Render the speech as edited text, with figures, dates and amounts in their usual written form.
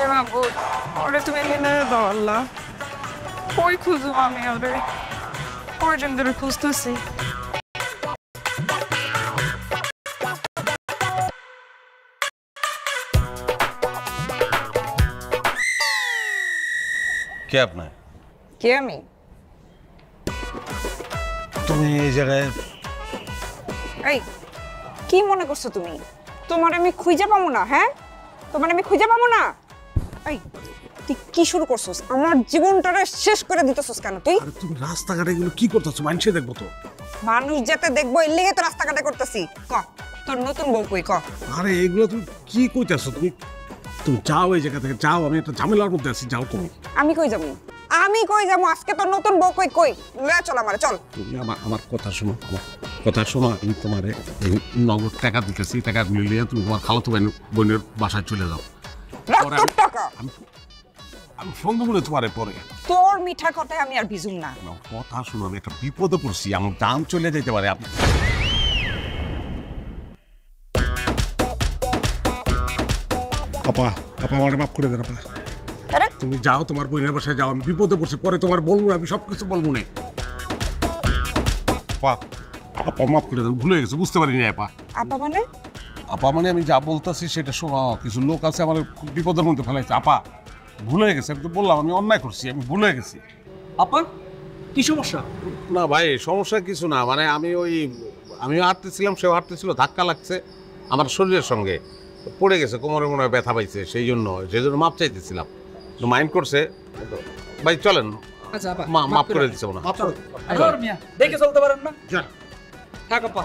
এ মাহবুব ওরে তুমি এনে দাও আল্লাহ কই খুঁজো আমি ওরে কয়জন ধরে খুঁজতেছি কে আপনার? কে আমি? তুমি এই জায়গায় এই কি মনে করছো তুমি? তোমার আমি খুঁজে পাবো না? হ্যাঁ তোমার আমি খুঁজে পাবো না? এই তুই কি শুরু করছস? আমার জীবনটারে শেষ করে দিতেছস কেন তুই? আরে তুমি রাস্তাঘাটে এগুলো কি করতেছো? মানুষে দেখবো তো। মানুষ যেতে দেখবো এর লেগে তো রাস্তাঘাটে করতেছি। ক তোর নতুন বউ কই ক? আরে এগুলো তুমি কি কইতেছো? তুমি তুমি যাও এই জায়গা থেকে, যাও। আমি একটা ঝামেলার মধ্যে আছি, যাও তুমি। আমি কই যাবো? আমি কই যাবো? আজকে তোর নতুন বউ কই কই লয়ে চল আমারে চল। তুমি আমার কথা শোনো, আমার কথা শোনো। আমি তোমারে এই নগদ টাকা দিতেছি, টাকা মিলিয়ে তুমি তোমার খালাতো বোনের বাসায় চলে যাও। রাখ পরে তোর টাকা। আমি ফোন দেবো না তোমারে পরে। তোর মিঠা কথায় আমি আর ভিজুম না। কথা শোনো, আমি একটা বিপদে পড়ছি, আমার দাম চলে যেতে পারে। আপনি আপা, আপা আমার মাফ করে দেন আপা। আরে তুমি যাও, তোমার বোনের বাসায় যাও। আমি বিপদে পড়ছি, পরে তোমার বলবো না, আমি সব কিছু বলবো না। আপা, আপা মাফ করে দেন, ভুলে গেছে, বুঝতে পারিনি আপা। আপা মানে? আপা মানে আমি যা বলতেছি সেটা শোনো। কিছু লোক আছে আমার খুব বিপদের মধ্যে ফেলাইছে। আপা ভুলে গেছে, আমি তো বললাম আমি অন্যায় করছি, আমি ভুলে গেছি। আপা কি সমস্যা? না ভাই, সমস্যা কিছু না। মানে আমিও হাঁটতেছিলাম, সেও হাঁটতেছিল, ধাক্কা লাগছে আমার শরীরের সঙ্গে, পড়ে গেছে, কোমরে মনে হয় ব্যথা পাইছে, সেই জন্য মাপ চাইতেছিলাম। মাইন্ড করছে। ভাই চলেন, আচ্ছা আপা মাপ করে দিচ্ছে না। দেখে চলতে পারেন না? যান। থাক আপা।